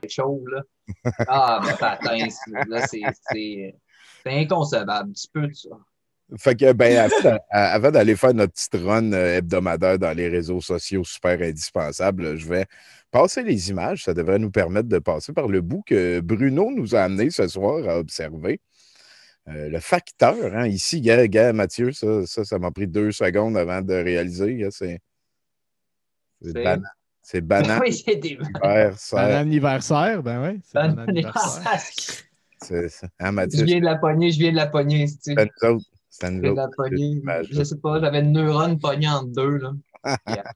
Chaud, là. Ah, ben, patin, là, c'est inconcevable. Tu peux, ça. Fait que, ben, avant d'aller faire notre petite run hebdomadaire dans les réseaux sociaux super indispensables, je vais passer les images. Ça devrait nous permettre de passer par le bout que Bruno nous a amené ce soir à observer. Le facteur, hein, ici, Mathieu, ça m'a pris 2 secondes avant de réaliser. C'est banal. C'est banal. Oui, c'est des Banal anniversaire, ben oui. C'est banal anniversaire. C'est ça. Hein, Je Mathieu? viens de la pogner. C'est à nous autres. C'est à nous autres. Je sais pas, j'avais une neurone pognée en deux, là. Yeah.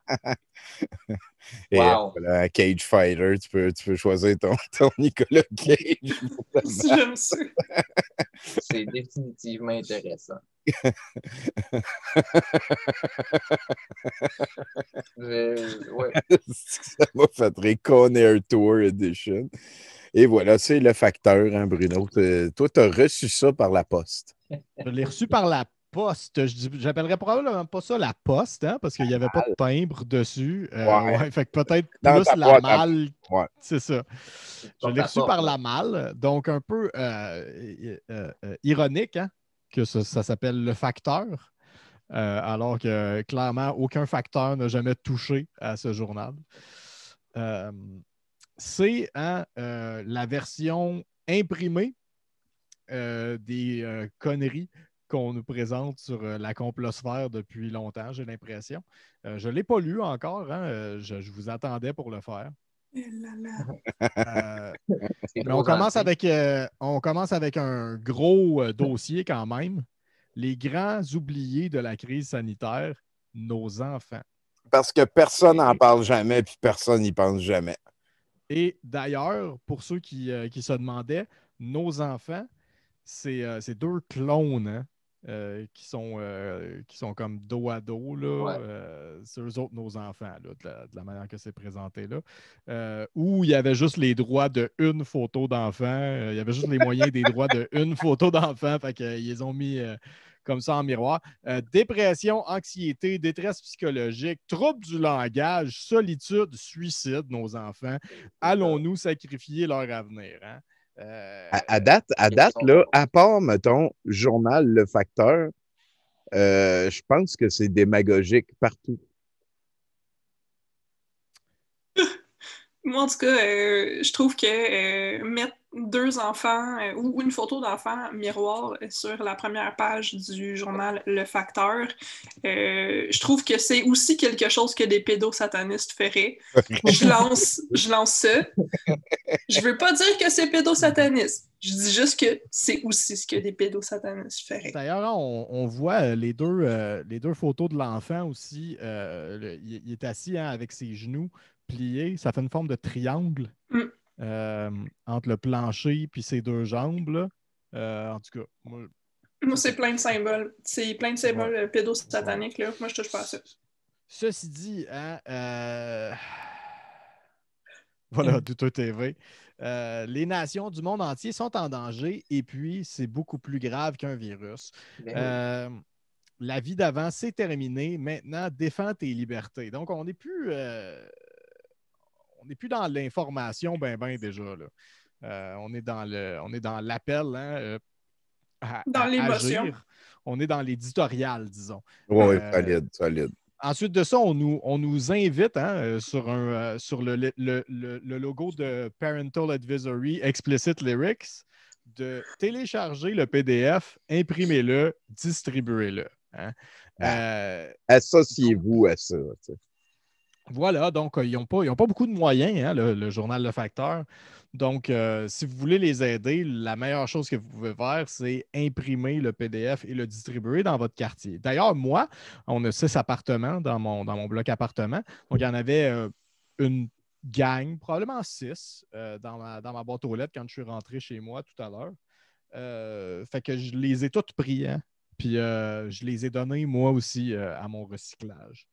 Et Wow. voilà, un Cage Fighter, tu peux choisir ton Nicolas Cage. J'aime ça. C'est définitivement intéressant. Ouais. Ça m'a fait rire. Conair Tour Edition. Et voilà, c'est le facteur, hein, Bruno. Toi, tu as reçu ça par la poste. Je l'ai reçu par la poste. J'appellerais probablement pas ça la poste, hein, parce qu'il n'y avait pas de timbre dessus. Ouais, fait que peut-être plus la malle. Ouais. C'est ça. Je l'ai reçu par la malle. Donc, un peu ironique, hein, que ça s'appelle le facteur. Alors que clairement, aucun facteur n'a jamais touché à ce journal. C'est la version imprimée des conneries qu'on nous présente sur la complosphère depuis longtemps, j'ai l'impression. Je ne l'ai pas lu encore, hein, je vous attendais pour le faire. Mais on commence avec un gros dossier quand même. Les grands oubliés de la crise sanitaire, nos enfants. Parce que personne n'en parle jamais, puis personne n'y pense jamais. Et d'ailleurs, pour ceux qui se demandaient, nos enfants, c'est 2 clones, hein, qui sont comme dos à dos. Là, ouais. c'est eux autres, nos enfants, là, de la manière que c'est présenté là. Où il y avait juste les droits d'une photo d'enfant. Il y avait juste les moyens des droits d'une photo d'enfant. Fait qu'ils les ont mis comme ça en miroir. Dépression, anxiété, détresse psychologique, troubles du langage, solitude, suicide, nos enfants. Allons-nous sacrifier leur avenir? Hein? À date là, à part, mettons, journal Le Facteur, je pense que c'est démagogique partout. Moi, en tout cas, je trouve que mettre 2 enfants ou une photo d'enfant miroir sur la première page du journal Le Facteur, je trouve que c'est aussi quelque chose que des pédosatanistes feraient. Je lance ça. Je veux pas dire que c'est pédosataniste. Je dis juste que c'est aussi ce que des pédosatanistes feraient. D'ailleurs, on voit les deux photos de l'enfant aussi. Il est assis, hein, avec ses genoux pliés. Ça fait une forme de triangle entre le plancher et ses 2 jambes. Là. En tout cas, moi, c'est plein de symboles. C'est plein de symboles pédosataniques. Là. Moi, je touche pas à ça. Ceci dit, hein, voilà, Douteux TV. Les nations du monde entier sont en danger et puis c'est beaucoup plus grave qu'un virus. La vie d'avant, c'est terminé. Maintenant, défends tes libertés. Donc, on n'est plus dans l'information déjà. Là. On est dans l'appel, hein, dans l'émotion. Agir. On est dans l'éditorial, disons. Oui, solide. Ensuite de ça, on nous invite, hein, sur le logo de Parental Advisory Explicit Lyrics de télécharger le PDF, imprimez-le, distribuez-le. Hein. Associez-vous à ça. T'sais. Voilà, donc ils n'ont pas beaucoup de moyens, hein, le journal Le Facteur. Donc, si vous voulez les aider, la meilleure chose que vous pouvez faire, c'est imprimer le PDF et le distribuer dans votre quartier. D'ailleurs, moi, on a 6 appartements dans mon bloc appartement. Donc, il y en avait une gang, probablement 6, dans ma boîte aux lettres quand je suis rentré chez moi tout à l'heure. Fait que je les ai toutes pris, hein? Puis je les ai donnés moi aussi à mon recyclage.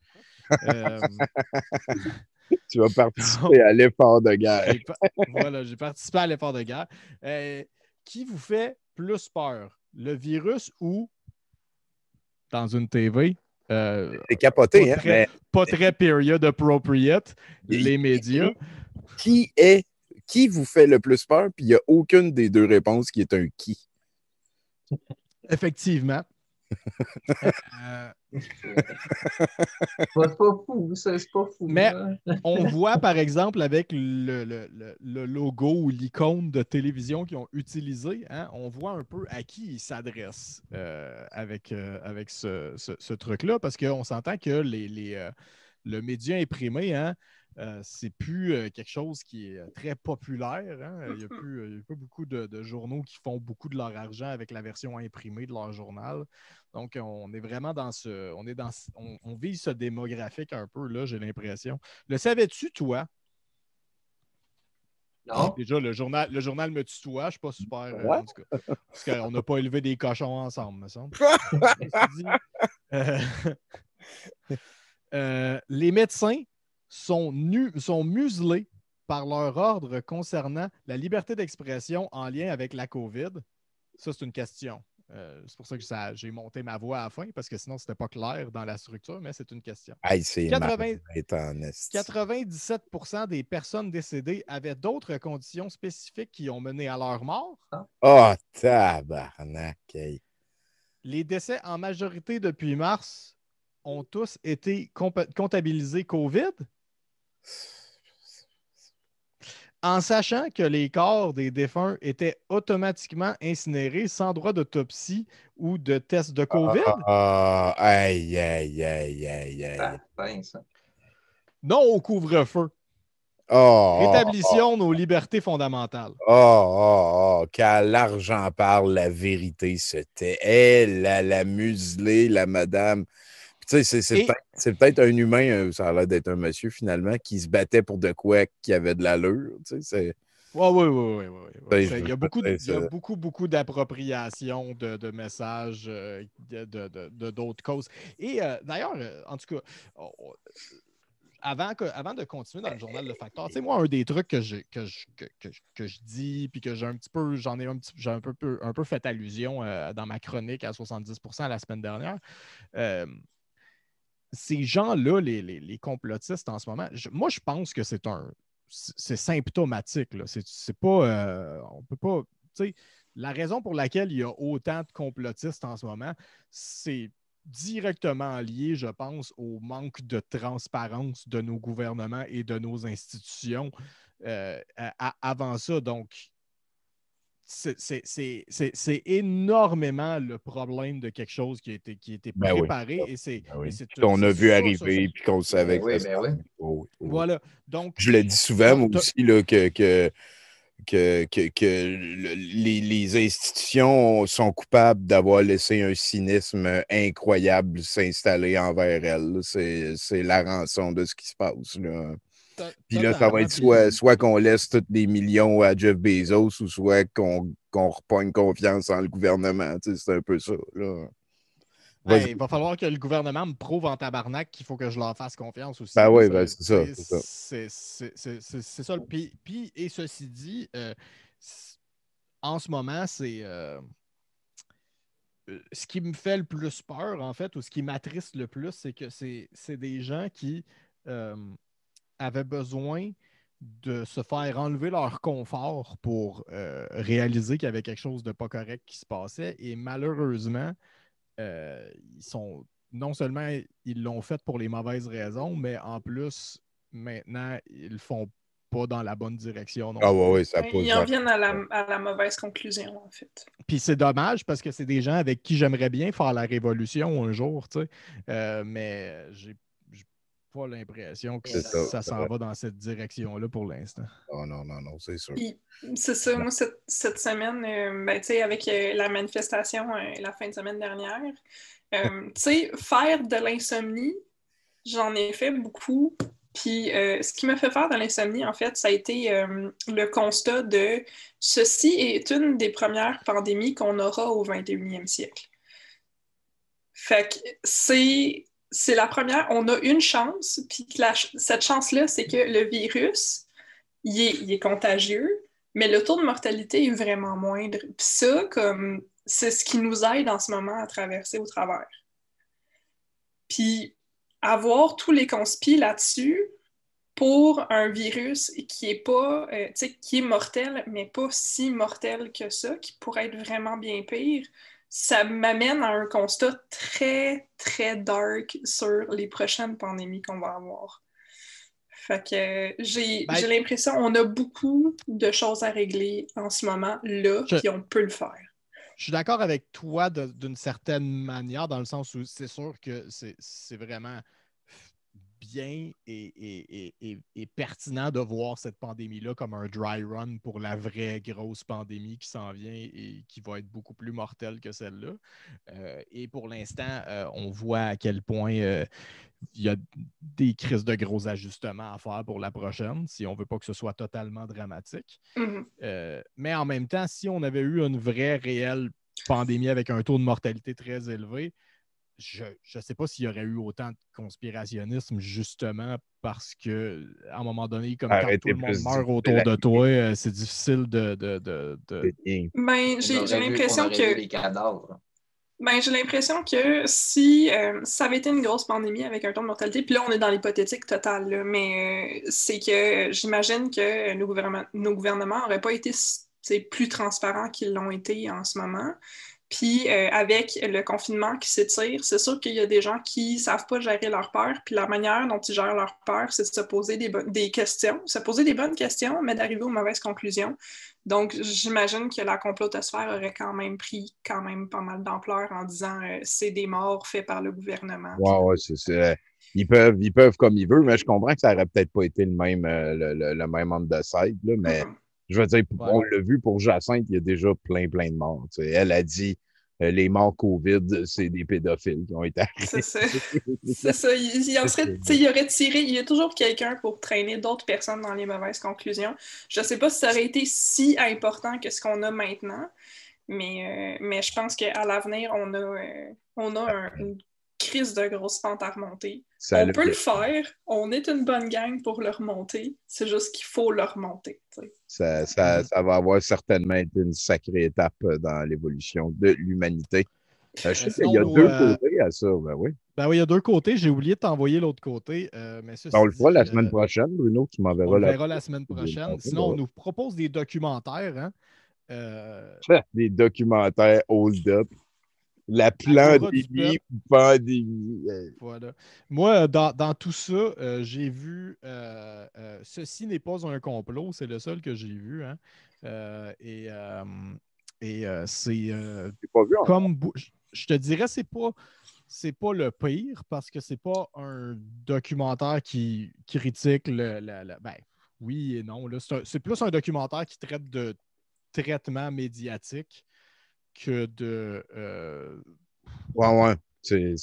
Tu vas participer à l'effort de guerre. Voilà, j'ai participé à l'effort de guerre. Qui vous fait plus peur? Le virus ou, dans une TV, C'est capoté, hein? Pas très period appropriate, les médias. Qui vous fait le plus peur? Puis il n'y a aucune des deux réponses qui est un qui. Effectivement. C'est pas fou, ça, c'est pas fou. Mais là. on voit, par exemple, avec le logo ou l'icône de télévision qu'ils ont utilisé, hein, on voit un peu à qui ils s'adressent avec ce truc-là, parce qu'on s'entend que le média imprimé, hein, c'est plus quelque chose qui est très populaire. Hein. Il n'y a pas beaucoup de journaux qui font beaucoup de leur argent avec la version imprimée de leur journal. Donc, on est vraiment dans ce. On vise ce démographique un peu, là, j'ai l'impression. Le savais-tu, toi? Non? Déjà, le journal me tutoie, je ne suis pas super. En tout cas, parce qu'on n'a pas élevé des cochons ensemble, me semble. Les médecins sont muselés par leur ordre concernant la liberté d'expression en lien avec la COVID. Ça, c'est une question. C'est pour ça que j'ai monté ma voix à la fin, parce que sinon, ce n'était pas clair dans la structure, mais c'est une question. Hey, c'est 97% des personnes décédées avaient d'autres conditions spécifiques qui ont mené à leur mort. Oh, tabarnak! Hey. Les décès en majorité depuis mars ont tous été comptabilisés COVID. En sachant que les corps des défunts étaient automatiquement incinérés sans droit d'autopsie ou de test de COVID. Aïe. Fin, ça. Non au couvre-feu. Rétablissons nos libertés fondamentales. Quand l'argent parle, la vérité se tait. Elle, la muselée, la madame. Tu sais, c'est peut-être un humain, ça a l'air d'être un monsieur finalement, qui se battait pour de quoi qui avait de l'allure. Tu sais, oui. Il y a beaucoup, beaucoup d'appropriation de messages de d'autres causes. Et d'ailleurs, en tout cas, avant de continuer dans le journal Le Facteur, tu sais, moi, un des trucs que je dis, puis que j'ai un peu fait allusion dans ma chronique à 70% la semaine dernière, ces gens-là, les complotistes en ce moment, moi, je pense que c'est symptomatique. Là. C'est pas. On peut pas. Tu sais, la raison pour laquelle il y a autant de complotistes en ce moment, c'est directement lié, je pense, au manque de transparence de nos gouvernements et de nos institutions avant ça. Donc, c'est énormément le problème de quelque chose qui a été préparé. Oui. Et c'est qu'on a vu arriver puis qu'on savait que ça oui. Oui. Voilà. Donc, je le dis souvent, moi aussi, là, que les institutions sont coupables d'avoir laissé un cynisme incroyable s'installer envers elles. C'est la rançon de ce qui se passe. Là. Puis là, ça va être soit qu'on laisse tous les millions à Jeff Bezos ou soit qu'on repogne confiance en le gouvernement. Tu sais, c'est un peu ça. Là. Il va falloir que le gouvernement me prouve en tabarnak qu'il faut que je leur fasse confiance aussi. Ben oui, c'est ça. C'est ça. Puis, et ceci dit, en ce moment, c'est ce qui me fait le plus peur, en fait, ou ce qui m'attriste le plus, c'est que c'est des gens qui avaient besoin de se faire enlever leur confort pour réaliser qu'il y avait quelque chose de pas correct qui se passait. Et malheureusement, non seulement ils l'ont fait pour les mauvaises raisons, mais en plus, maintenant, ils le font pas dans la bonne direction. Ils en viennent à la mauvaise conclusion, en fait. Puis c'est dommage parce que c'est des gens avec qui j'aimerais bien faire la révolution un jour, tu sais. Mais j'ai pas l'impression que ça s'en va dans cette direction-là pour l'instant. Oh non, c'est sûr. Puis, c'est ça, moi, cette semaine, tu sais, avec la manifestation la fin de semaine dernière, tu sais, faire de l'insomnie, j'en ai fait beaucoup. Puis, ce qui m'a fait faire de l'insomnie, en fait, ça a été le constat de ceci est une des premières pandémies qu'on aura au 21e siècle. Fait que c'est la première, on a une chance, puis cette chance-là, c'est que le virus, il est contagieux, mais le taux de mortalité est vraiment moindre. Puis ça, c'est ce qui nous aide en ce moment à traverser au travers. Puis avoir tous les conspis là-dessus pour un virus qui est pas, qui est mortel, mais pas si mortel que ça, qui pourrait être vraiment bien pire, ça m'amène à un constat très, très dark sur les prochaines pandémies qu'on va avoir. Fait que j'ai l'impression qu'on a beaucoup de choses à régler en ce moment, là, puis on peut le faire. Je suis d'accord avec toi d'une certaine manière, dans le sens où c'est sûr que c'est vraiment bien et pertinent de voir cette pandémie-là comme un dry run pour la vraie grosse pandémie qui s'en vient et qui va être beaucoup plus mortelle que celle-là. Et pour l'instant, on voit à quel point il y a des crises de gros ajustements à faire pour la prochaine, si on ne veut pas que ce soit totalement dramatique. Mais en même temps, si on avait eu une vraie, réelle pandémie avec un taux de mortalité très élevé, je ne sais pas s'il y aurait eu autant de conspirationnisme, justement, parce qu'à un moment donné, comme quand tout le monde meurt autour de toi, c'est difficile de... Ben, j'ai l'impression que... Ben, j'ai l'impression que si ça avait été une grosse pandémie avec un taux de mortalité, puis là, on est dans l'hypothétique totale, là, mais c'est que j'imagine que nos gouvernements n'auraient pas été plus transparents qu'ils l'ont été en ce moment. Puis avec le confinement qui s'étire, c'est sûr qu'il y a des gens qui ne savent pas gérer leur peur. Puis la manière dont ils gèrent leur peur, c'est de se poser des questions, se poser des bonnes questions, mais d'arriver aux mauvaises conclusions. Donc, j'imagine que la complotosphère aurait quand même pris pas mal d'ampleur en disant c'est des morts faits par le gouvernement. Ouais, c'est ils peuvent comme ils veulent, mais je comprends que ça n'aurait peut-être pas été le même on the side, là, mais je veux dire, on l'a vu pour Jacinthe, il y a déjà plein de morts. T'sais. Elle a dit les morts COVID, c'est des pédophiles qui ont été arrêtés. C'est ça. Il aurait tiré, il y a toujours quelqu'un pour traîner d'autres personnes dans les mauvaises conclusions. Je ne sais pas si ça aurait été si important que ce qu'on a maintenant, mais je pense qu'à l'avenir, on a une crise de grosse pente à remonter. On peut le faire. On est une bonne gang pour le remonter. C'est juste qu'il faut le remonter. Ça va avoir certainement été une sacrée étape dans l'évolution de l'humanité. Je sais qu'il y a deux côtés à ça. Ben oui, il y a deux côtés. J'ai oublié de t'envoyer l'autre côté. Mais on le fera la semaine prochaine, Bruno. Tu m'enverras on le verra la semaine prochaine. Sinon, on nous propose des documentaires. Des documentaires hold up. La pandémie ou pandémie. Voilà. Moi, dans tout ça, j'ai vu Ceci n'est pas un complot, c'est le seul que j'ai vu. Hein. C'est pas vu, comme je te dirais, c'est pas le pire parce que c'est pas un documentaire qui critique ben, oui et non. Là, c'est plus un documentaire qui traite de traitement médiatique que de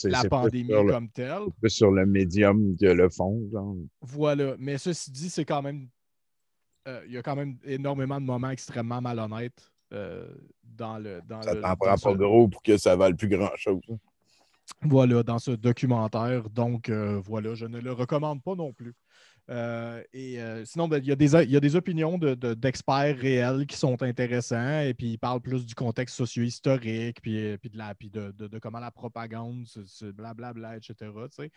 la pandémie comme telle. C'est plus sur le médium que le fond. Genre. Voilà. Mais ceci dit, c'est quand même... il y a quand même énormément de moments extrêmement malhonnêtes dans le... Ça t'en prend pas gros pour que ça vale plus grand-chose. Hein. Voilà, dans ce documentaire. Donc, voilà, je ne le recommande pas non plus. Sinon, il y a des opinions d'experts réels qui sont intéressants et puis ils parlent plus du contexte socio-historique puis de comment la propagande, blablabla, etc. Tu sais.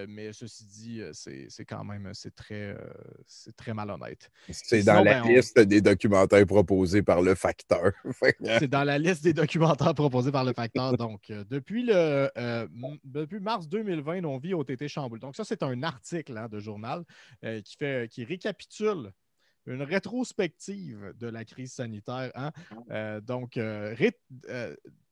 Mais ceci dit, c'est quand même c'est très malhonnête. C'est dans la liste des documentaires proposés par le Facteur. C'est dans la liste des documentaires proposés par le Facteur. Donc, depuis mars 2020, nos vies ont été chamboulées. Donc, ça, c'est un article de journal qui récapitule une rétrospective de la crise sanitaire. Hein?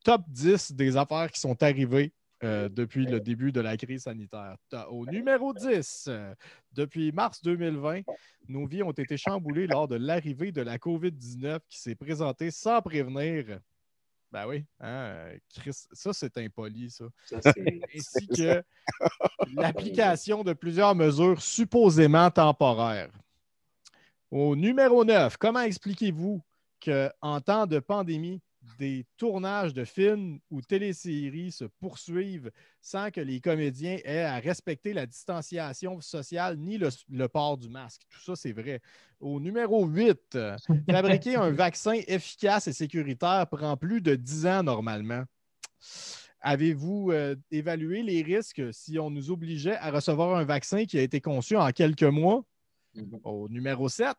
Top 10 des affaires qui sont arrivées depuis le début de la crise sanitaire. Au numéro 10, depuis mars 2020, nos vies ont été chamboulées lors de l'arrivée de la COVID-19 qui s'est présentée sans prévenir. Ben oui, hein, Chris, ça c'est impoli, ça. Ainsi que l'application de plusieurs mesures supposément temporaires. Au numéro 9, comment expliquez-vous qu'en temps de pandémie, des tournages de films ou téléséries se poursuivent sans que les comédiens aient à respecter la distanciation sociale ni le port du masque. Tout ça, c'est vrai. Au numéro 8, fabriquer un vaccin efficace et sécuritaire prend plus de 10 ans normalement. avez-vous évalué les risques si on nous obligeait à recevoir un vaccin qui a été conçu en quelques mois? Au numéro 7,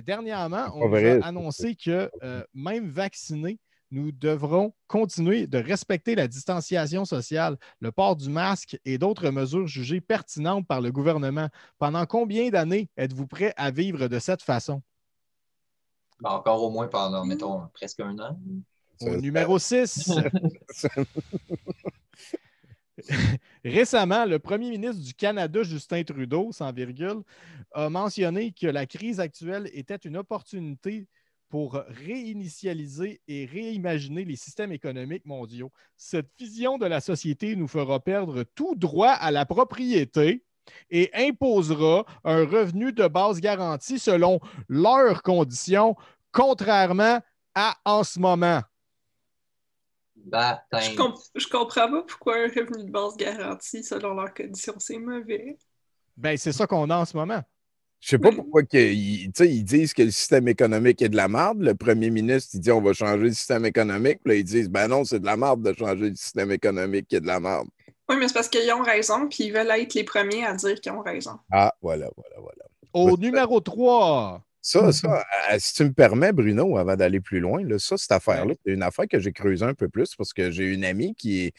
dernièrement, on nous a annoncé que même vaccinés, nous devrons continuer de respecter la distanciation sociale, le port du masque et d'autres mesures jugées pertinentes par le gouvernement. Pendant combien d'années êtes-vous prêt à vivre de cette façon? Ben, encore au moins pendant, mettons, presque un an. Au numéro 6. Récemment, le premier ministre du Canada, Justin Trudeau, sans virgule, a mentionné que la crise actuelle était une opportunité pour réinitialiser et réimaginer les systèmes économiques mondiaux. Cette vision de la société nous fera perdre tout droit à la propriété et imposera un revenu de base garanti selon leurs conditions, contrairement à en ce moment. Je comprends pas pourquoi un revenu de base garanti selon leurs conditions, c'est mauvais. Ben, c'est ça qu'on a en ce moment. Je sais pas pourquoi ils disent que le système économique est de la merde. Le premier ministre, il dit on va changer le système économique. Puis là, ils disent ben non, c'est de la merde de changer le système économique qui est de la merde. Oui, mais c'est parce qu'ils ont raison, puis ils veulent être les premiers à dire qu'ils ont raison. Ah, voilà. Au numéro 3. Ça, si tu me permets, Bruno, avant d'aller plus loin, là, cette affaire-là, c'est une affaire que j'ai creusée un peu plus parce que j'ai une amie qui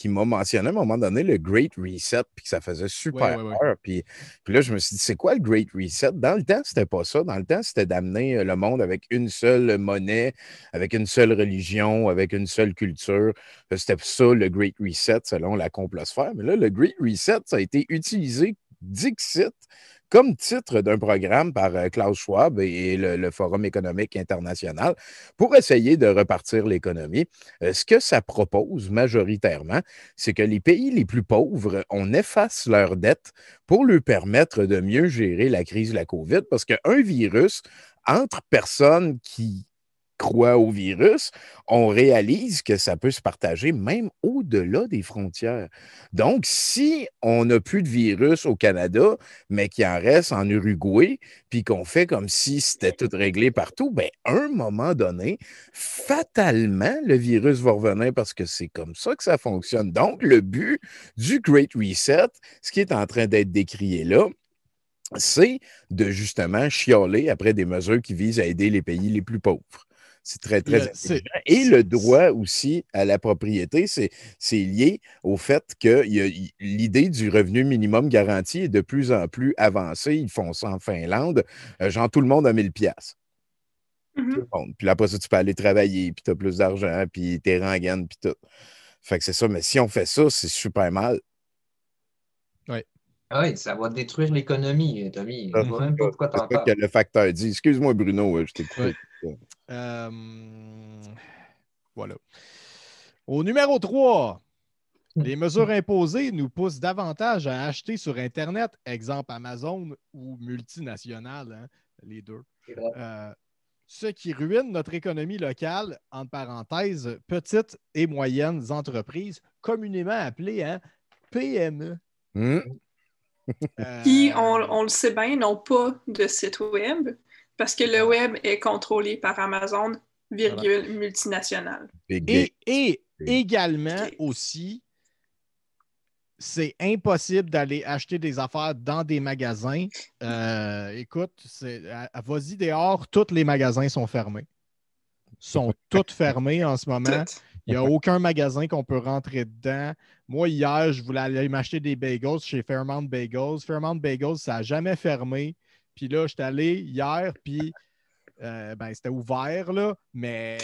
m'a mentionné à un moment donné le Great Reset, puis que ça faisait super peur. Puis là, je me suis dit, c'est quoi le Great Reset? Dans le temps, c'était pas ça. Dans le temps, c'était d'amener le monde avec une seule monnaie, avec une seule religion, avec une seule culture. C'était ça, le Great Reset, selon la complosphère. Mais là, le Great Reset, ça a été utilisé, Dixit, comme titre d'un programme par Klaus Schwab et le Forum économique international pour essayer de repartir l'économie. Ce que ça propose majoritairement, c'est que les pays les plus pauvres, on efface leurs dettes pour leur permettre de mieux gérer la crise de la COVID parce qu'un virus, entre personnes qui croient au virus, on réalise que ça peut se partager même au-delà des frontières. Donc, si on n'a plus de virus au Canada, mais qu'il en reste en Uruguay, puis qu'on fait comme si c'était tout réglé partout, bien, à un moment donné, fatalement, le virus va revenir parce que c'est comme ça que ça fonctionne. Donc, le but du Great Reset, ce qui est en train d'être décrié là, c'est de justement chialer après des mesures qui visent à aider les pays les plus pauvres. C'est très, très intelligent. Et le droit aussi à la propriété, c'est lié au fait que l'idée du revenu minimum garanti est de plus en plus avancée. Ils font ça en Finlande. Genre, tout le monde a 1000 piastres. Tout le monde. Puis là, après ça, tu peux aller travailler, puis tu as plus d'argent, puis t'es rengaine, puis tout. Fait que c'est ça. Mais si on fait ça, c'est super mal. Oui. Ah oui, ça va détruire l'économie, Tommy. Je ne vois même pas pourquoi t'en parles. C'est ce que le facteur dit. Excuse-moi, Bruno, je t'ai coupé. Voilà. Au numéro 3, les mesures imposées nous poussent davantage à acheter sur Internet, exemple Amazon ou multinationales, hein, les deux. Ce qui ruine notre économie locale, entre parenthèses, petites et moyennes entreprises, communément appelées PME. Qui, on le sait bien, n'ont pas de site web parce que le web est contrôlé par Amazon, multinationale. Et également aussi, c'est impossible d'aller acheter des affaires dans des magasins. Écoute, vas-y dehors, tous les magasins sont fermés. Sont tous fermés en ce moment. Il n'y a aucun magasin qu'on peut rentrer dedans. Moi, hier, je voulais aller m'acheter des bagels chez Fairmount Bagels. Fairmount Bagels, ça n'a jamais fermé. Puis là, je suis allé hier, puis c'était ouvert, là, mais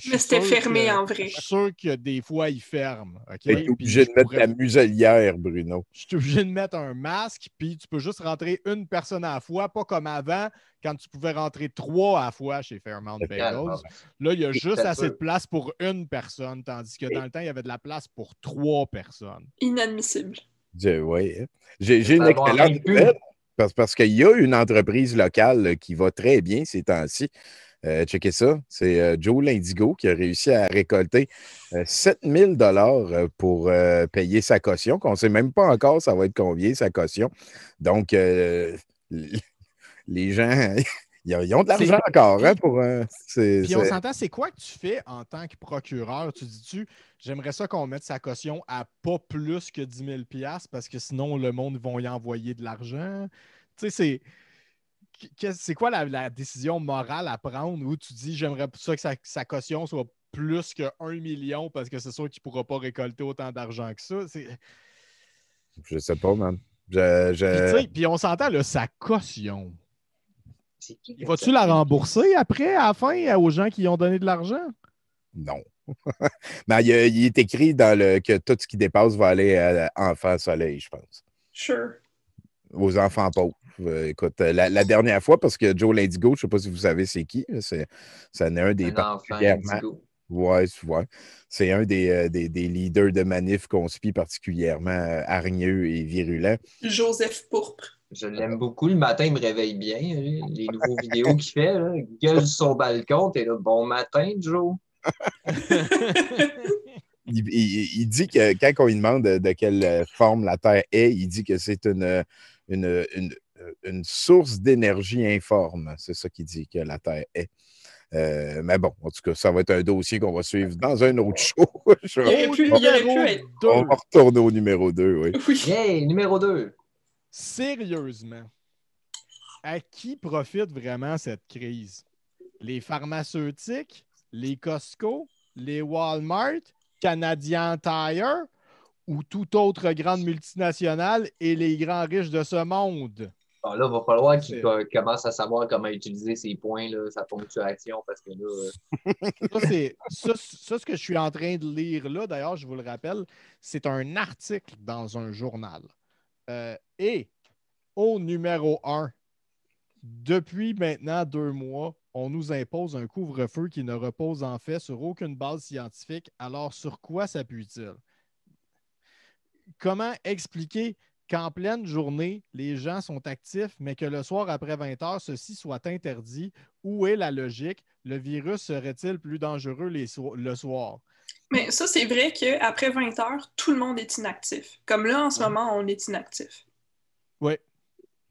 c'était fermé en vrai. Je suis sûr que des fois, ils ferment. Tu es obligé de mettre la muselière, Bruno. Je suis obligé de mettre un masque, puis tu peux juste rentrer une personne à la fois, pas comme avant, quand tu pouvais rentrer 3 à la fois chez Fairmount Bagels. Là, il y a juste assez de place pour une personne, tandis que dans le temps, il y avait de la place pour 3 personnes. Inadmissible. Oui. J'ai une excellente nouvelle. Parce qu'il y a une entreprise locale qui va très bien ces temps-ci. Checkez ça. C'est Joe l'Indigo qui a réussi à récolter 7 000 $ pour payer sa caution, qu'on ne sait même pas encore ça va être combien sa caution. Donc, les gens, Ils ont de l'argent encore, hein, pour... Puis on s'entend, c'est quoi que tu fais en tant que procureur? Tu dis-tu, j'aimerais ça qu'on mette sa caution à pas plus que 10 000 parce que sinon, le monde va y envoyer de l'argent. Tu sais, c'est quoi la décision morale à prendre où tu dis, j'aimerais ça que sa caution soit plus que 1 million parce que c'est sûr qu'il ne pourra pas récolter autant d'argent que ça. Je sais pas, man. Puis on s'entend, là, sa caution. C'est qui Vas-tu la rembourser après, à la fin, aux gens qui ont donné de l'argent? Non. Mais il est écrit que tout ce qui dépasse va aller à Enfants Soleil, je pense. Sure. Aux enfants pauvres. Écoute, la dernière fois, parce que Joe l'Indigo, je ne sais pas si vous savez c'est qui, ça en est un des enfant indigo. Ouais. C'est un des leaders de manif conspi particulièrement hargneux et virulents. Joseph Pourpre. Je l'aime beaucoup. Le matin, il me réveille bien. Les nouveaux vidéos qu'il fait, là, il gueule sur son balcon. T'es là, bon matin, Joe. Il dit que quand on lui demande de quelle forme la Terre est, il dit que c'est une source d'énergie informe. C'est ça qu'il dit que la Terre est. Mais bon, en tout cas, ça va être un dossier qu'on va suivre dans un autre show. Il aurait pu être... On va retourner au numéro 2, oui. Oui. Hey, numéro 2. Sérieusement, à qui profite vraiment cette crise? Les pharmaceutiques, les Costco, les Walmart, Canadian Tire ou toute autre grande multinationale et les grands riches de ce monde? Bon, là, il va falloir qu'il commence à savoir comment utiliser ses points, là, sa ponctuation, parce que là... Ça, ce que je suis en train de lire là, d'ailleurs, je vous le rappelle, c'est un article dans un journal. Et au numéro 1, depuis maintenant 2 mois, on nous impose un couvre-feu qui ne repose en fait sur aucune base scientifique. Alors, sur quoi s'appuie-t-il? Comment expliquer qu'en pleine journée, les gens sont actifs, mais que le soir après 20 heures, ceci soit interdit? Où est la logique? Le virus serait-il plus dangereux le soir? Mais ça, c'est vrai qu'après 20 heures, tout le monde est inactif. Comme là, en ce moment, on est inactif. Oui.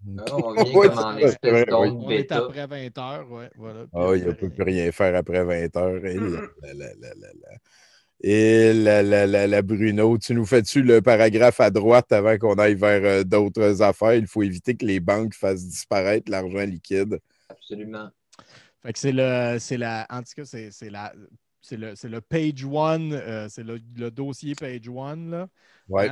On vient comme en espèce d'onde On est bêta. après 20 heures, ouais, voilà. Il ne peut plus rien faire après 20 heures. Et la Bruno, tu nous fais-tu le paragraphe à droite avant qu'on aille vers d'autres affaires? Il faut éviter que les banques fassent disparaître l'argent liquide. Absolument. Fait que c'est le page one, c'est le dossier page one. Là. Ouais.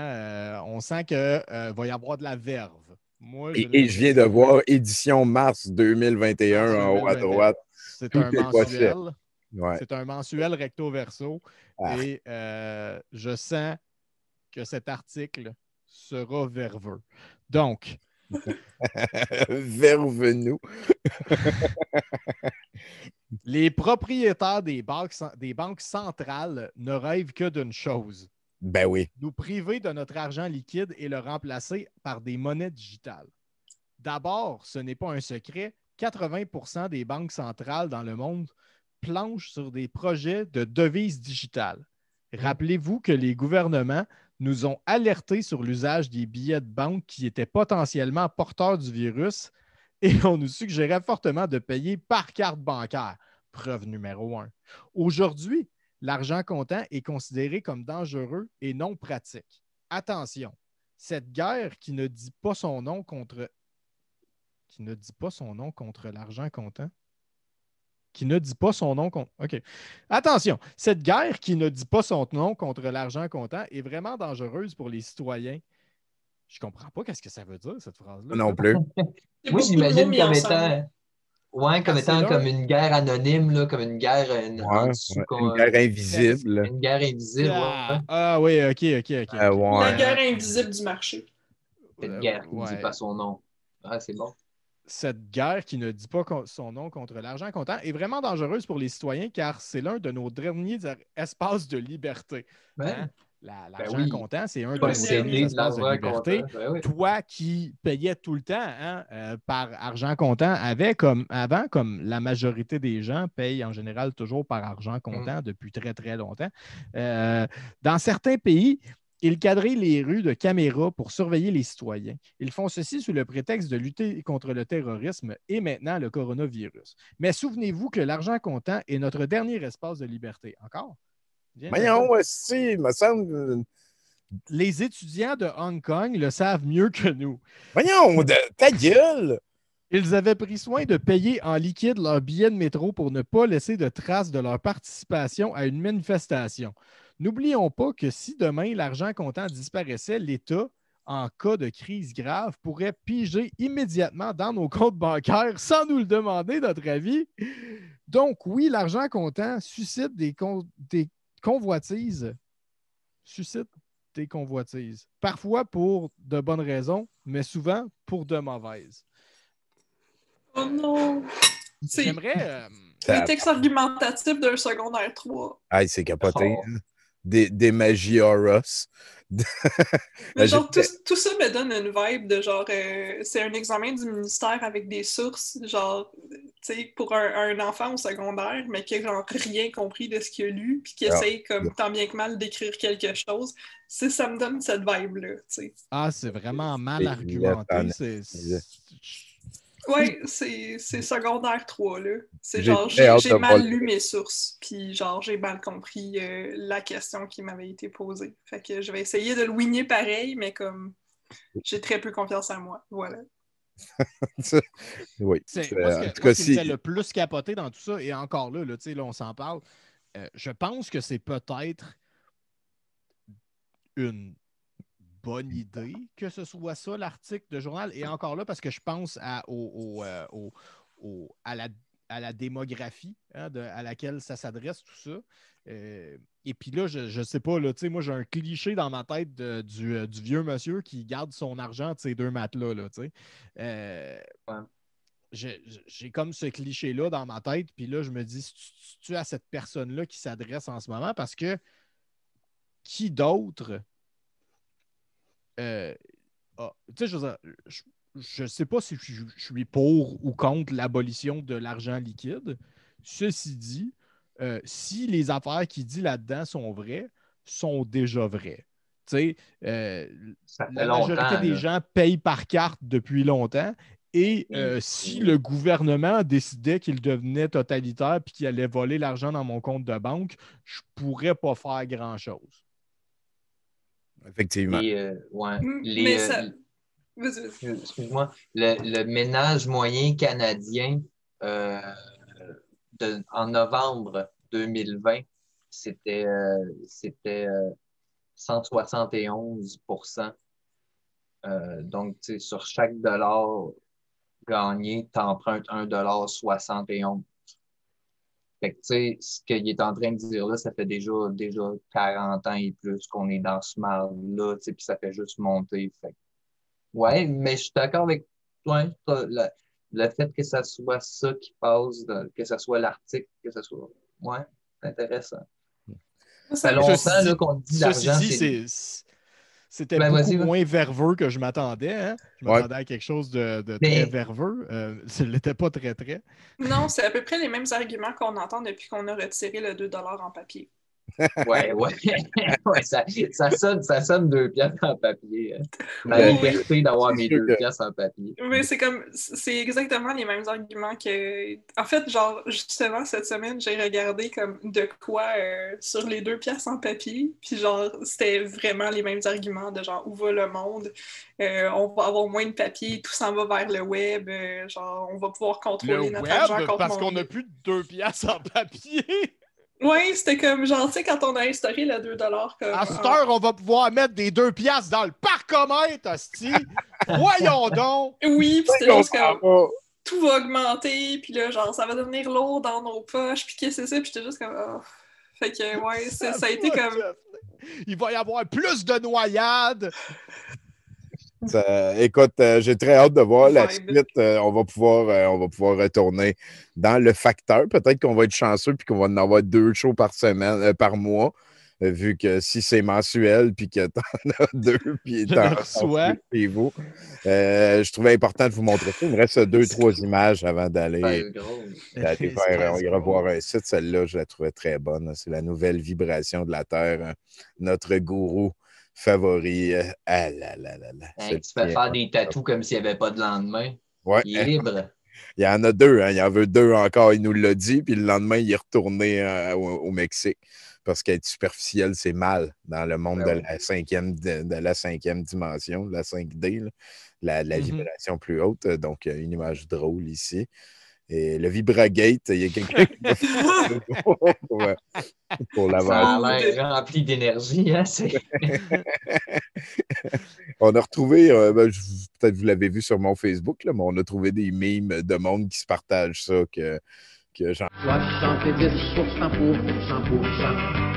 On sent qu'il va y avoir de la verve. Moi, et je viens de voir édition mars 2021 en haut à droite. C'est un mensuel. Ouais. C'est un mensuel recto-verso. Et je sens que cet article sera verveux. Donc. Verve-nous. Les propriétaires des banques centrales ne rêvent que d'une chose. Ben oui. Nous priver de notre argent liquide et le remplacer par des monnaies digitales. D'abord, ce n'est pas un secret, 80% des banques centrales dans le monde planchent sur des projets de devises digitales. Rappelez-vous que les gouvernements nous ont alertés sur l'usage des billets de banque qui étaient potentiellement porteurs du virus et on nous suggérait fortement de payer par carte bancaire. Preuve numéro 1. Aujourd'hui, l'argent comptant est considéré comme dangereux et non pratique. Attention, cette guerre qui ne dit pas son nom contre l'argent comptant. Qui ne dit pas son nom contre... OK. Attention, cette guerre qui ne dit pas son nom contre l'argent comptant est vraiment dangereuse pour les citoyens. Je comprends pas qu'est-ce que ça veut dire, cette phrase-là. Non plus. Moi, j'imagine comme étant... Ouais, comme étant comme une guerre anonyme, là, comme une guerre en dessous. Une guerre invisible. Une guerre invisible, oui, OK. La guerre invisible du marché. Cette guerre qui ne dit pas son nom. Ah, c'est bon. Cette guerre qui ne dit pas son nom contre l'argent comptant est vraiment dangereuse pour les citoyens car c'est l'un de nos derniers espaces de liberté. Hein? L'argent comptant, c'est un de nos derniers espaces de liberté. Toi qui payais tout le temps par argent comptant avant, comme la majorité des gens payent en général toujours par argent comptant depuis très, très longtemps. Dans certains pays, Ils quadrillent les rues de caméras pour surveiller les citoyens. Ils font ceci sous le prétexte de lutter contre le terrorisme et maintenant le coronavirus. Mais souvenez-vous que l'argent comptant est notre dernier espace de liberté. Encore? Voyons, si, il me semble. Les étudiants de Hong Kong le savent mieux que nous. Voyons, ta gueule! Ils avaient pris soin de payer en liquide leurs billets de métro pour ne pas laisser de traces de leur participation à une manifestation. N'oublions pas que si demain l'argent comptant disparaissait, l'État, en cas de crise grave, pourrait piger immédiatement dans nos comptes bancaires sans nous le demander, notre avis. Donc oui, l'argent comptant suscite des convoitises. Suscite des convoitises. Parfois pour de bonnes raisons, mais souvent pour de mauvaises. Oh non! J'aimerais... Le texte argumentatif d'un secondaire 3. Ah, c'est capoté. Oh. Des magies Horus. Mais genre, tout ça me donne une vibe de genre, c'est un examen du ministère avec des sources, genre, tu sais, pour un enfant au secondaire, mais qui a genre rien compris de ce qu'il a lu, puis qui essaye comme tant bien que mal d'écrire quelque chose. Ça me donne cette vibe-là, tu sais. Ah, c'est vraiment mal argumenté. Oui, c'est secondaire 3, là. C'est genre, j'ai mal lu mes sources, puis genre, j'ai mal compris la question qui m'avait été posée. Fait que je vais essayer de le wigner pareil, mais comme j'ai très peu confiance en moi. Voilà. Oui. En tout cas, ce qui me fait le plus capoter dans tout ça, et encore là, on s'en parle, je pense que c'est peut-être une bonne idée que ce soit ça, l'article de journal. Et encore là, parce que je pense à la démographie à laquelle ça s'adresse, tout ça. Et puis là, je ne sais pas, là, moi, j'ai un cliché dans ma tête du vieux monsieur qui garde son argent de ces deux matelas. Là, j'ai comme ce cliché-là dans ma tête. Puis là, je me dis, tu à cette personne-là qui s'adresse en ce moment, parce que qui d'autre... je ne sais pas si je suis pour ou contre l'abolition de l'argent liquide. Ceci dit, si les affaires qu'il dit là-dedans sont vraies, sont déjà vraies. La majorité des gens payent par carte depuis longtemps. Et si le gouvernement décidait qu'il devenait totalitaire et qu'il allait voler l'argent dans mon compte de banque, je ne pourrais pas faire grand-chose. Effectivement. Excuse-moi, le ménage moyen canadien en novembre 2020, c'était 171%. Donc, sur chaque dollar gagné, tu empruntes 1,71 $. Fait que, tu sais, ce qu'il est en train de dire là, ça fait déjà 40 ans et plus qu'on est dans ce mal-là, tu sais, puis ça fait juste monter. Fait. Ouais, mais je suis d'accord avec toi, le fait que ça soit ça qui passe, que ça soit l'article, que ça soit... Ouais, c'est intéressant. Ça fait longtemps là, qu'on dit l'argent, C'était beaucoup moins verveux que je m'attendais. Hein? Je m'attendais à quelque chose de très verveux. Ce n'était pas très. Non, c'est à peu près les mêmes arguments qu'on entend depuis qu'on a retiré le 2 $ en papier. Ouais. ça sonne 2 piastres en papier. La liberté d'avoir mes 2 piastres en papier. Mais c'est exactement les mêmes arguments que... En fait, genre, justement, cette semaine, j'ai regardé comme de quoi sur les 2 piastres en papier. Puis genre, c'était vraiment les mêmes arguments de genre, où va le monde? On va avoir moins de papier, tout s'en va vers le web. Genre, on va pouvoir contrôler notre argent contre parce qu'on n'a plus de 2 piastres en papier! Oui, c'était comme, genre, tu sais, quand on a instauré le 2 $. Comme, à cette heure, on va pouvoir mettre des 2 piastres dans le parcomètre, hostie! Voyons donc! Oui, puis c'était juste comme, tout va augmenter, puis là, genre, ça va devenir lourd dans nos poches, puis qu'est-ce que c'est ça? Puis j'étais juste comme, oh. Fait que, ouais, ça a été comme... Il va y avoir plus de noyades! Écoute, j'ai très hâte de voir la suite. On va pouvoir retourner dans le facteur. Peut-être qu'on va être chanceux et qu'on va en avoir 2 shows par semaine, par mois, vu que si c'est mensuel puis que t'en as 2 puis t'en reçois chez vous. Je trouvais important de vous montrer ça. Il me reste 2-3 images avant d'aller revoir un site. Celle-là, je la trouvais très bonne. C'est la nouvelle vibration de la Terre. Notre gourou favoris. Ah là là là là. Hein, tu fais faire des tatous comme s'il n'y avait pas de lendemain. Ouais. Il est libre. Il y en a deux, hein. Il en veut deux encore, il nous l'a dit, puis le lendemain, il est retourné au Mexique. Parce qu'être superficiel, c'est mal dans le monde de la cinquième dimension, de la 5D, là, la vibration plus haute. Donc, une image drôle ici. Et le Vibragate, il y a quelqu'un qui va faire pour l'avoir. Ça a l'air rempli d'énergie. Hein? On a retrouvé, peut-être vous l'avez vu sur mon Facebook, là, mais on a trouvé des mimes de monde qui se partagent ça. Que genre... 70% pour 100%.